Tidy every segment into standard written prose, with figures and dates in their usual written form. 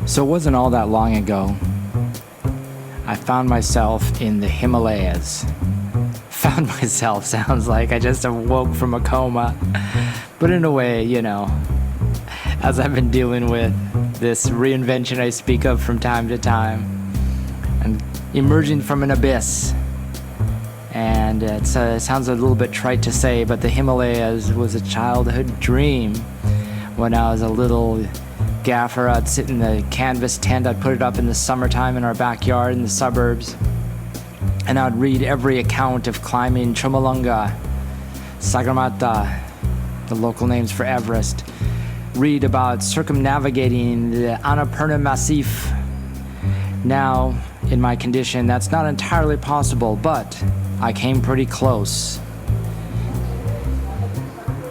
So it wasn't all that long ago. I found myself in the Himalayas. Found myself sounds like I just awoke from a coma. But in a way, as I've been dealing with this reinvention I speak of from time to time, and emerging from an abyss. And it sounds a little bit trite to say, but the Himalayas was a childhood dream. When I was a little gaffer, I'd sit in the canvas tent. I'd put it up in the summertime in our backyard in the suburbs, and I'd read every account of climbing Chomolungma, Sagarmatha, the local names for Everest, read about circumnavigating the Annapurna Massif. Now, in my condition, that's not entirely possible, but I came pretty close.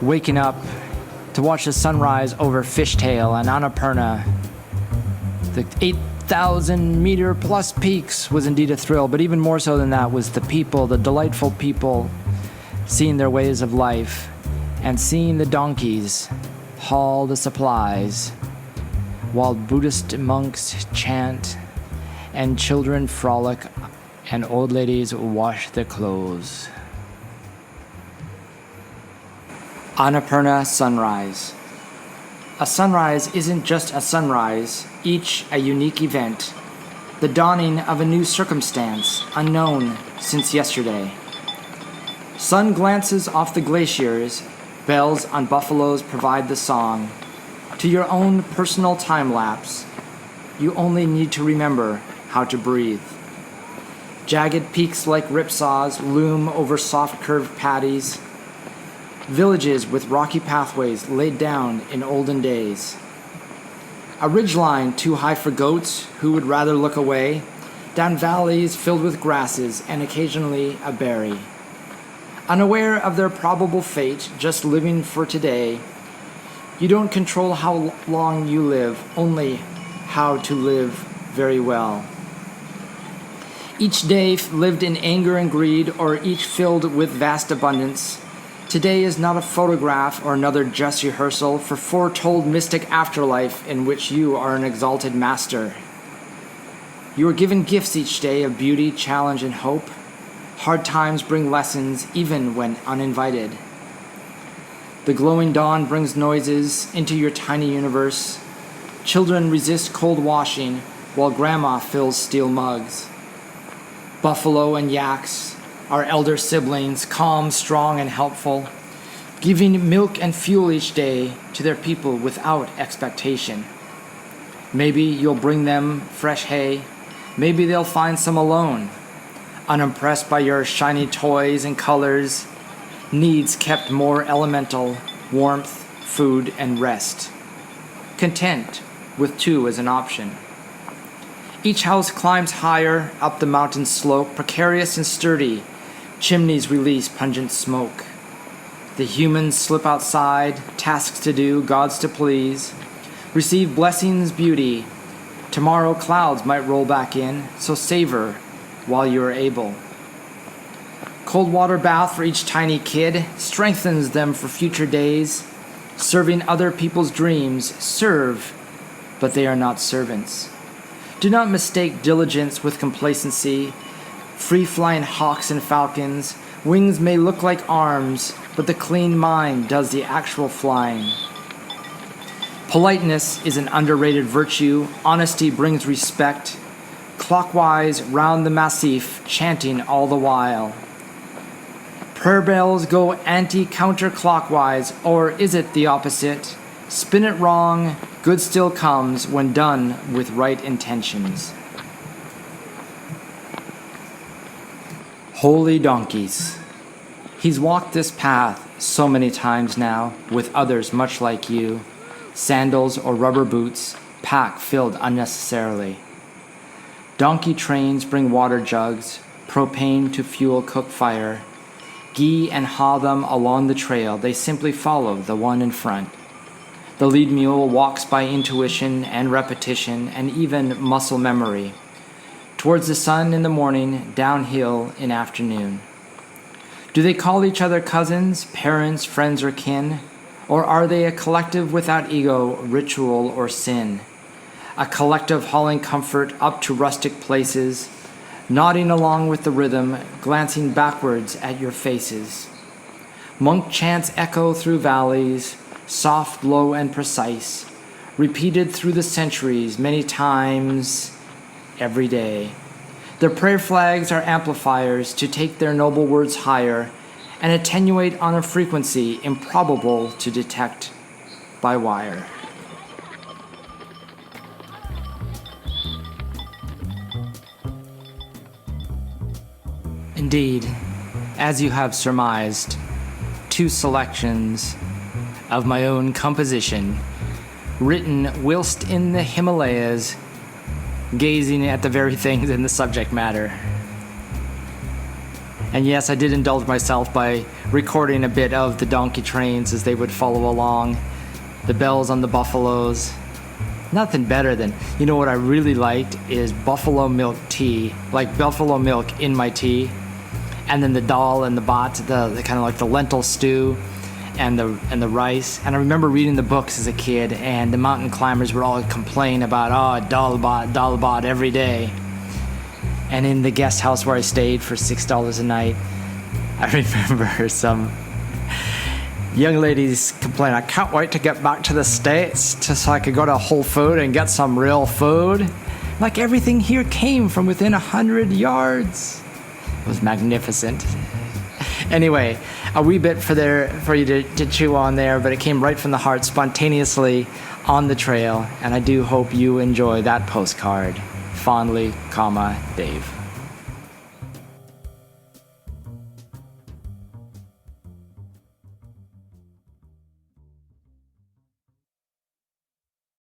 Waking up to watch the sunrise over Fishtail and Annapurna, the 8,000 meter plus peaks, was indeed a thrill, but even more so than that was the people, the delightful people, seeing their ways of life and seeing the donkeys haul the supplies while Buddhist monks chant and children frolic and old ladies wash their clothes. Annapurna sunrise. A sunrise isn't just a sunrise, each a unique event, the dawning of a new circumstance, unknown since yesterday. Sun glances off the glaciers, bells on buffaloes provide the song. To your own personal time lapse, you only need to remember how to breathe. Jagged peaks like ripsaws loom over soft curved paddies, villages with rocky pathways laid down in olden days. A ridgeline too high for goats who would rather look away, down valleys filled with grasses and occasionally a berry. Unaware of their probable fate, just living for today, you don't control how long you live, only how to live very well. Each day lived in anger and greed, or each filled with vast abundance. Today is not a photograph or another dress rehearsal for foretold mystic afterlife in which you are an exalted master. You are given gifts each day of beauty, challenge, and hope. Hard times bring lessons even when uninvited. The glowing dawn brings noises into your tiny universe. Children resist cold washing while grandma fills steel mugs. Buffalo and yaks, our elder siblings, calm, strong, and helpful, giving milk and fuel each day to their people without expectation. Maybe you'll bring them fresh hay. Maybe they'll find some alone, unimpressed by your shiny toys and colors, needs kept more elemental, warmth, food, and rest. Content with two as an option. Each house climbs higher up the mountain slope, precarious and sturdy. Chimneys release pungent smoke. The humans slip outside, tasks to do, gods to please. Receive blessings, beauty. Tomorrow clouds might roll back in, so savor while you are able. Cold water bath for each tiny kid strengthens them for future days. Serving other people's dreams, serve, but they are not servants. Do not mistake diligence with complacency. Free-flying hawks and falcons, wings may look like arms, but the clean mind does the actual flying. Politeness is an underrated virtue. Honesty brings respect. Clockwise round the massif, chanting all the while. Prayer bells go anti-counterclockwise, or is it the opposite? Spin it wrong, good still comes when done with right intentions. Holy donkeys. He's walked this path so many times now, with others much like you. Sandals or rubber boots, pack filled unnecessarily. Donkey trains bring water jugs, propane to fuel cook fire. Ghee and haw them along the trail, they simply follow the one in front. The lead mule walks by intuition and repetition and even muscle memory. Towards the sun in the morning, downhill in afternoon. Do they call each other cousins, parents, friends, or kin? Or are they a collective without ego, ritual, or sin? a collective hauling comfort up to rustic places, nodding along with the rhythm, glancing backwards at your faces. Monk chants echo through valleys, soft, low, and precise, repeated through the centuries many times every day. Their prayer flags are amplifiers to take their noble words higher and attenuate on a frequency improbable to detect by wire. Indeed, as you have surmised, 2 selections of my own composition, written whilst in the Himalayas, gazing at the very things in the subject matter. And yes, I did indulge myself by recording a bit of the donkey trains as they would follow along, the bells on the buffaloes. Nothing better than, you know what I really liked is buffalo milk tea, like buffalo milk in my tea, and then the dal and the bhat, the kind of like the lentil stew, and the rice. And I remember reading the books as a kid, and the mountain climbers would all complain about dal bhat every day. And in the guest house where I stayed for $6 a night, I remember some young ladies complaining, I can't wait to get back to the States just so I could go to Whole Food and get some real food. Like everything here came from within 100 yards. It was magnificent. Anyway, a wee bit for you to chew on there, but it came right from the heart, spontaneously on the trail, and I do hope you enjoy that postcard. Fondly, Dave.